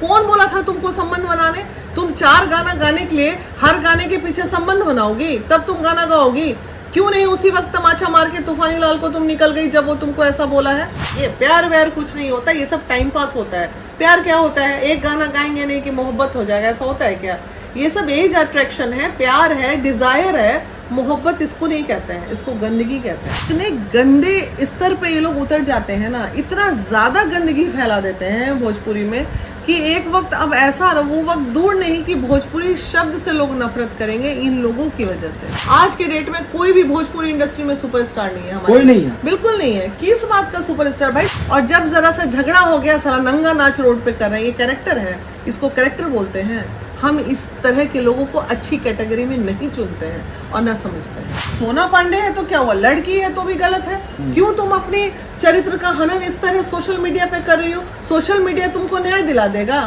कौन बोला था तुमको संबंध बनाने? तुम 4 गाना गाने के लिए हर गाने के पीछे संबंध बनाओगी तब तुम गाना गाओगी। क्यों नहीं उसी वक्त तमाचा मार के तूफानी लाल को तुम निकल गई जब वो तुमको ऐसा बोला है? ये प्यार व्यार कुछ नहीं होता, ये सब टाइम पास होता है। प्यार क्या होता है? एक गाना गाएंगे नहीं कि मोहब्बत हो जाएगा, ऐसा होता है क्या? ये सब एज अट्रैक्शन है, प्यार है, डिजायर है। मोहब्बत इसको नहीं कहते हैं, इसको गंदगी कहते हैं। इतने गंदे स्तर पे ये लोग उतर जाते हैं ना, इतना ज्यादा गंदगी फैला देते हैं भोजपुरी में कि एक वक्त अब ऐसा वो वक्त दूर नहीं कि भोजपुरी शब्द से लोग नफरत करेंगे इन लोगों की वजह से। आज के डेट में कोई भी भोजपुरी इंडस्ट्री में सुपरस्टार नहीं है हमारे, कोई नहीं है, बिल्कुल नहीं है। किस बात का सुपरस्टार भाई? और जब जरा सा झगड़ा हो गया, साला नंगा नाच रोड पे कर रहे हैं, ये कैरेक्टर है, इसको कैरेक्टर बोलते हैं। हम इस तरह के लोगों को अच्छी कैटेगरी में नहीं चुनते हैं और ना समझते हैं। सोना पांडे है तो क्या हुआ, लड़की है तो भी गलत है? क्यों तुम अपने चरित्र का हनन इस तरह सोशल मीडिया पे कर रही हो? सोशल मीडिया तुमको न्याय दिला देगा?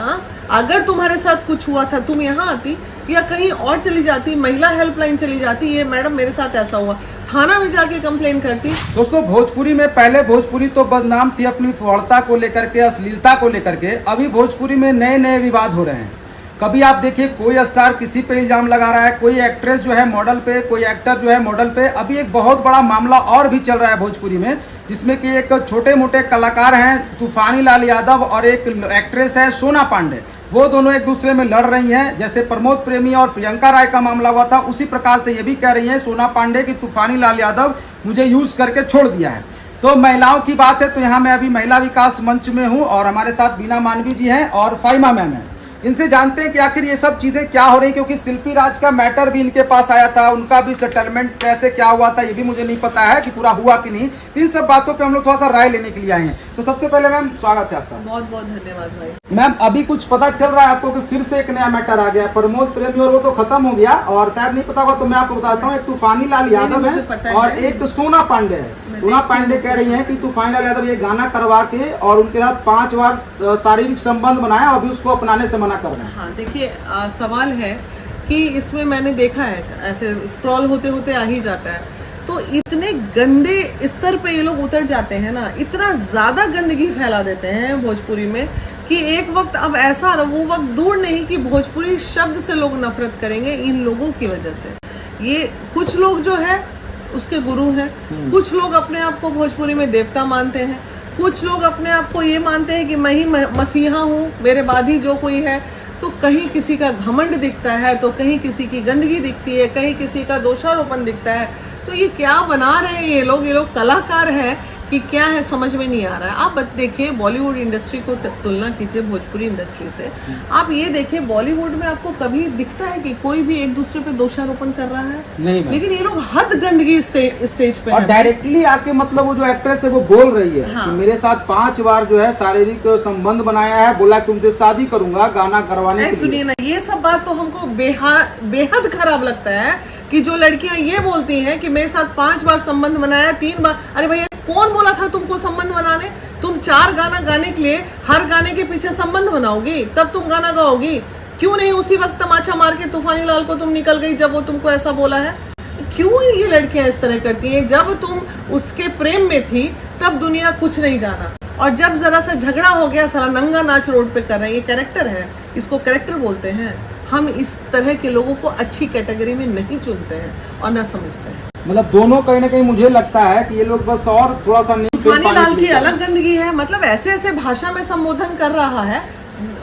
अगर तुम्हारे साथ कुछ हुआ था, तुम यहाँ आती या कहीं और चली जाती, महिला हेल्पलाइन चली जाती, ये मैडम मेरे साथ ऐसा हुआ, थाना में जाके कंप्लेन करती। दोस्तों भोजपुरी में पहले भोजपुरी तो बदनाम थी अपनी फौड़ता को लेकर के, अश्लीलता को लेकर के। अभी भोजपुरी में नए नए विवाद हो रहे हैं। कभी आप देखिए कोई स्टार किसी पे इल्जाम लगा रहा है, कोई एक्ट्रेस जो है मॉडल पे, कोई एक्टर जो है मॉडल पे। अभी एक बहुत बड़ा मामला और भी चल रहा है भोजपुरी में, जिसमें कि एक छोटे मोटे कलाकार हैं तूफानी लाल यादव और एक एक्ट्रेस है सोना पांडे। वो दोनों एक दूसरे में लड़ रही हैं। जैसे प्रमोद प्रेमी और प्रियंका राय का मामला हुआ था, उसी प्रकार से ये भी कह रही हैं सोना पांडे की तूफानी लाल यादव मुझे यूज करके छोड़ दिया है। तो महिलाओं की बात है तो यहाँ मैं अभी महिला विकास मंच में हूँ और हमारे साथ बीना मानवी जी हैं और फाइमा मैम है। इनसे जानते हैं कि आखिर ये सब चीजें क्या हो रही, क्योंकि शिल्पी राज का मैटर भी इनके पास आया था, उनका भी सेटलमेंट कैसे क्या हुआ था ये भी मुझे नहीं पता है कि पूरा हुआ कि नहीं। इन सब बातों पे हम लोग थोड़ा सा राय लेने के लिए आए हैं। तो सबसे पहले मैम स्वागत है आपका। बहुत बहुत धन्यवाद भाई। मैम अभी कुछ पता चल रहा है आपको कि फिर से एक नया मैटर आ गया, प्रमोद प्रेमी, और वो तो खत्म हो गया और शायद नहीं पता होगा तो मैं आपको बताता हूँ। एक तूफानी लाल यादव है और एक सोना पांडे है। सोना पांडे कह रही है कि तूफानी लाल यादव ये गाना करवा के और उनके साथ 5 बार शारीरिक संबंध बनाया, अभी उसको अपनाने से मना कर रहे हैं। हाँ देखिए, सवाल है कि इसमें मैंने देखा है ऐसे स्क्रॉल होते होते आ ही जाता है, तो इतने गंदे स्तर पे ये लोग उतर जाते हैं ना, इतना ज्यादा गंदगी फैला देते हैं भोजपुरी में कि एक वक्त अब ऐसा वो वक्त दूर नहीं कि भोजपुरी शब्द से लोग नफरत करेंगे इन लोगों की वजह से। ये कुछ लोग जो है उसके गुरु हैं, कुछ लोग अपने आप को भोजपुरी में देवता मानते हैं, कुछ लोग अपने आप को ये मानते हैं कि मैं ही मसीहा हूँ, मेरे बाद ही जो कोई है। तो कहीं किसी का घमंड दिखता है तो कहीं किसी की गंदगी दिखती है, कहीं किसी का दोषारोपण दिखता है। तो ये क्या बना रहे हैं ये लोग कलाकार हैं कि क्या है समझ में नहीं आ रहा है। आप देखिए बॉलीवुड इंडस्ट्री को तुलना कीजिए भोजपुरी इंडस्ट्री से। आप ये देखिए बॉलीवुड में आपको कभी दिखता है कि कोई भी एक दूसरे पे दोषारोपण कर रहा है? नहीं, लेकिन ये लोग हद गंदगी स्टेज पे और डायरेक्टली आके मतलब वो जो एक्ट्रेस है वो बोल रही है कि मेरे साथ 5 बार जो है शारीरिक संबंध बनाया है, बोला तुमसे शादी करूंगा गाना करवाने के लिए। सुनिए ना, ये सब बात तो हमको बेहद खराब लगता है कि जो लड़कियां ये बोलती हैं कि मेरे साथ 5 बार संबंध बनाया, 3 बार। अरे भैया कौन बोला था तुमको संबंध बनाने? तुम 4 गाना गाने के लिए हर गाने के पीछे संबंध बनाओगी तब तुम गाना गाओगी। क्यों नहीं उसी वक्त तमाचा मार के तूफानी लाल को तुम निकल गई जब वो तुमको ऐसा बोला है? क्यों ये लड़कियां इस तरह करती हैं? जब तुम उसके प्रेम में थी तब दुनिया कुछ नहीं जाना, और जब जरा सा झगड़ा हो गया, साला नंगा नाच रोड पे कर रहे हैं, ये कैरेक्टर है, इसको कैरेक्टर बोलते हैं। हम इस तरह के लोगों को अच्छी कैटेगरी में नहीं चुनते हैं और ना समझते हैं। मतलब दोनों कहीं ना कहीं मुझे लगता है कि ये लोग बस और थोड़ा सा तूफानी लाल की अलग गंदगी है, मतलब ऐसे ऐसे भाषा में संबोधन कर रहा है,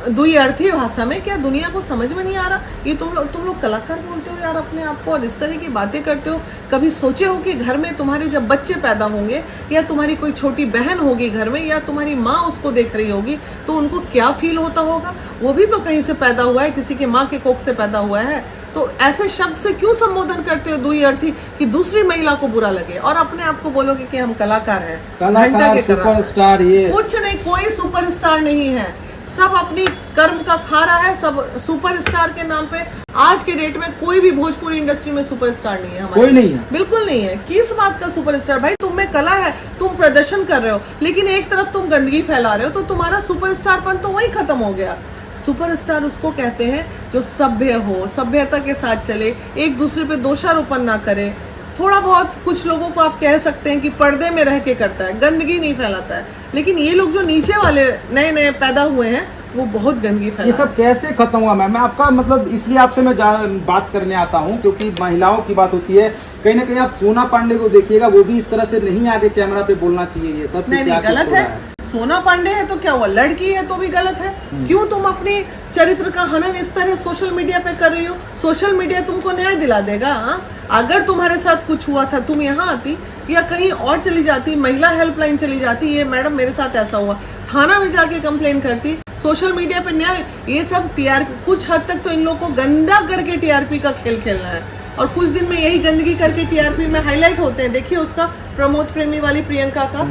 द्विअर्थी भाषा में। क्या दुनिया को समझ में नहीं आ रहा? ये तुम लोग कलाकार बोलते हो यार अपने आप को और इस तरह की बातें करते हो। कभी सोचे हो कि घर में तुम्हारे जब बच्चे पैदा होंगे या तुम्हारी कोई छोटी बहन होगी घर में या तुम्हारी माँ उसको देख रही होगी तो उनको क्या फील होता होगा? वो भी तो कहीं से पैदा हुआ है, किसी की माँ के कोख से पैदा हुआ है। तो ऐसे शब्द से क्यों संबोधन करते हो द्विअर्थी कि दूसरी महिला को बुरा लगे, और अपने आप को बोलोगे कि हम कलाकार हैं, कलाकार सुपरस्टार। ये कुछ नहीं, कोई सुपरस्टार नहीं है, सब अपनी कर्म का खा रहा है, सब सुपरस्टार के नाम पे। आज के डेट में कोई भी भोजपुरी इंडस्ट्री में सुपरस्टार नहीं है हमारे, कोई नहीं है, बिल्कुल नहीं है। किस बात का सुपरस्टार भाई? तुम में कला है, तुम प्रदर्शन कर रहे हो, लेकिन एक तरफ तुम गंदगी फैला रहे हो, तो तुम्हारा सुपरस्टारपन तो वही खत्म हो गया। सुपरस्टार उसको कहते हैं जो सभ्य हो, सभ्यता के साथ चले, एक दूसरे पे दोषारोपण ना करे, थोड़ा बहुत कुछ लोगों को आप कह सकते हैं कि पर्दे में रह के करता है, गंदगी नहीं फैलाता है। लेकिन ये लोग जो नीचे वाले नए नए पैदा हुए हैं वो बहुत गंदगी ये फैला। सब कैसे खत्म हुआ मैम? मैं आपका मतलब इसलिए आपसे मैं बात करने आता हूँ क्योंकि महिलाओं की बात होती है। कहीं ना कहीं आप सोना पांडे को देखिएगा, वो भी इस तरह से नहीं आगे कैमरा पे बोलना चाहिए ये सब। नहीं, गलत है। सोना पांडे है तो क्या हुआ, लड़की है तो भी गलत है। क्यों तुम अपने चरित्र का हनन इस तरह सोशल मीडिया पे कर रही हो? सोशल मीडिया तुमको न्याय दिला देगा। हाँ? अगर तुम्हारे साथ कुछ हुआ था, तुम यहाँ आती या कहीं और चली जाती, महिला हेल्पलाइन चली जाती, ये मैडम मेरे साथ ऐसा हुआ, थाना में जाके कंप्लेन करती। सोशल मीडिया पे न्याय, ये सब टीआरपी, कुछ हद तक तो इन लोगों को गंदा करके टीआरपी का खेल खेलना है, और कुछ दिन में यही गंदगी करके टीआरपी में हाईलाइट होते हैं। देखिए उसका प्रमोद प्रेमी वाली प्रियंका का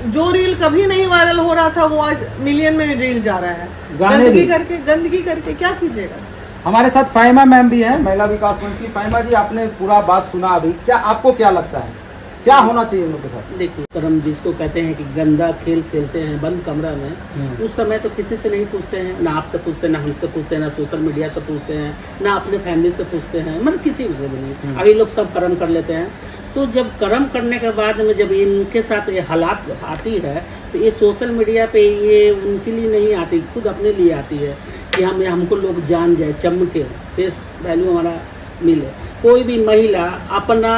जो रील कभी नहीं वायरल हो रहा था, वो आज मिलियन में रील जा रहा है। गंदगी करके क्या कीजिएगा। हमारे साथ फाहिमा मैम भी है, महिला विकास मंत्री। फाहिमा जी, आपने पूरा बात सुना अभी, क्या आपको क्या लगता है क्या होना चाहिए इन लोग के साथ? देखिए, कर्म जिसको कहते हैं कि गंदा खेल खेलते हैं बंद कमरा में, उस समय तो किसी से नहीं पूछते हैं, ना आपसे पूछते हैं, ना हमसे पूछते हैं, ना सोशल मीडिया से पूछते हैं, ना अपने फैमिली से पूछते हैं, मतलब किसी से भी नहीं। अभी लोग सब कर्म कर लेते हैं। तो जब कर्म करने के बाद में जब इनके साथ ये हालात आती है, तो ये सोशल मीडिया पे ये उनके लिए नहीं आती, खुद अपने लिए आती है कि हमको लोग जान जाए, चमके, फेस वैल्यू हमारा मिले। कोई भी महिला अपना,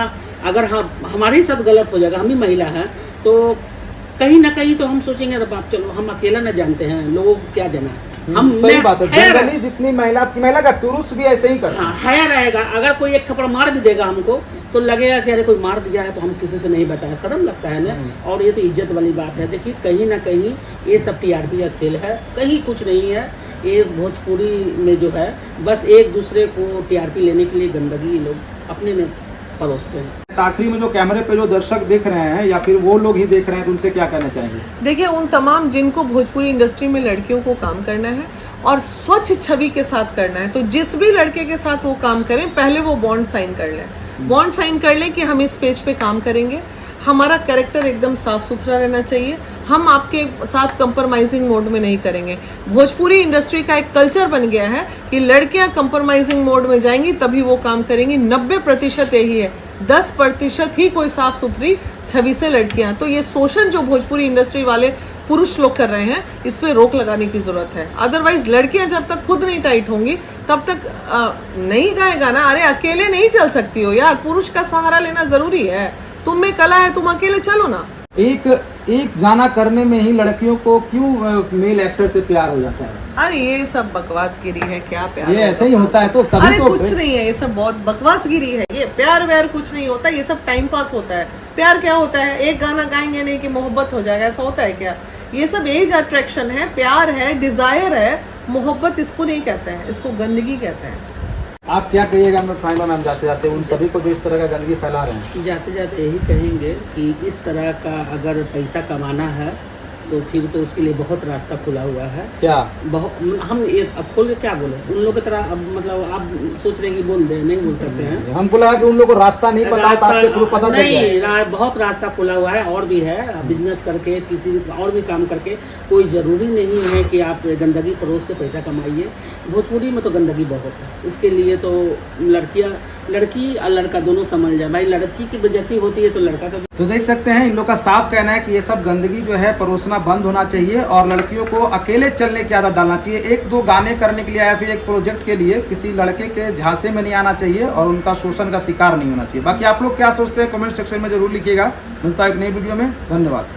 अगर हमारे ही साथ गलत हो जाएगा, हम ही महिला हैं, तो कहीं ना कहीं तो हम सोचेंगे अरे बाप, चलो हम अकेला न जानते हैं, लोगों को क्या जाना। हम सही बात है, जनरली जितनी महिला का पुरुष भी ऐसे ही करता है। हाँ, रहेगा। अगर कोई एक थप्पड़ मार भी देगा हमको, तो लगेगा कि अरे कोई मार दिया है तो हम किसी से नहीं बताया, शर्म लगता है ना। और ये तो इज्जत वाली बात है। देखिए, कहीं ना कहीं ये सब टीआरपी का खेल है, कहीं कुछ नहीं है। ये भोजपुरी में जो है बस एक दूसरे को टीआरपी लेने के लिए गंदगी लोग अपने में परोसते हैं। आखिरी में जो कैमरे पे जो दर्शक देख रहे हैं या फिर वो लोग ही देख रहे हैं, तो उनसे क्या कहना चाहेंगे? देखिए, उन तमाम जिनको भोजपुरी इंडस्ट्री में लड़कियों को काम करना है और स्वच्छ छवि के साथ करना है, तो जिस भी लड़के के साथ वो काम करें, पहले वो बॉन्ड साइन कर लें। बॉन्ड साइन कर लें कि हम इस पेज पे काम करेंगे, हमारा कैरेक्टर एकदम साफ सुथरा रहना चाहिए, हम आपके साथ कंप्रोमाइजिंग मोड में नहीं करेंगे। भोजपुरी इंडस्ट्री का एक कल्चर बन गया है कि लड़कियां कंप्रोमाइजिंग मोड में जाएंगी तभी वो काम करेंगी। 90% यही है, 10% ही कोई साफ सुथरी छवि से लड़कियां। तो ये शोषण जो भोजपुरी इंडस्ट्री वाले पुरुष लोग कर रहे हैं, इस पे रोक लगाने की जरूरत है। अदरवाइज लड़कियां जब तक खुद नहीं टाइट होंगी तब तक नहीं गाएगा ना। अरे अकेले नहीं चल सकती हो यार, पुरुष का सहारा लेना जरूरी है। तुम में कला है, तुम अकेले चलो ना। एक गाना करने में ही लड़कियों को क्यों मेल एक्टर से प्यार हो जाता है? अरे ये सब बकवासगिरी है, क्या प्यार? ये ऐसे ही होता है तो तभी अरे तो कुछ नहीं है, ये सब बहुत बकवासगिरी है। ये प्यार व्यार कुछ नहीं होता, ये सब टाइम पास होता है। प्यार क्या होता है? एक गाना गाएंगे नहीं कि मोहब्बत हो जाएगा, ऐसा होता है क्या? ये सब एज अट्रैक्शन है, प्यार है, डिजायर है। मोहब्बत इसको नहीं कहते हैं, इसको गंदगी कहते हैं। आप क्या कहिएगा फाहिमा मैम जाते जाते उन सभी को जो इस तरह का गंदगी फैला रहे हैं? जाते जाते यही कहेंगे कि इस तरह का अगर पैसा कमाना है तो फिर तो उसके लिए बहुत रास्ता खुला हुआ है। क्या बहुत, हम ये अब खोल के क्या बोले उन लोगों की तरह? अब मतलब आप सोच रहे हैं कि बोल दे, नहीं बोल सकते हैं। हम बोला कि उन लोगों को रास्ता नहीं पता, आपके थ्रू पता चल नहीं, बहुत रास्ता खुला हुआ है और भी है। बिजनेस करके, किसी और भी काम करके, कोई ज़रूरी नहीं है कि आप गंदगी परोस के पैसा कमाइए। भोजपुरी में तो गंदगी बहुत है, इसके लिए तो लड़की और लड़का दोनों समझ जाए। भाई, लड़की की बेइज्जती होती है तो लड़का का। तो देख सकते हैं, इन लोग का साफ कहना है कि ये सब गंदगी जो है परोसना बंद होना चाहिए और लड़कियों को अकेले चलने की आदत डालना चाहिए। एक दो गाने करने के लिए या फिर एक प्रोजेक्ट के लिए किसी लड़के के झांसे में नहीं आना चाहिए और उनका शोषण का शिकार नहीं होना चाहिए। बाकी आप लोग क्या सोचते हैं कमेंट सेक्शन में जरूर लिखिएगा। मिलता है एक नई वीडियो में, धन्यवाद।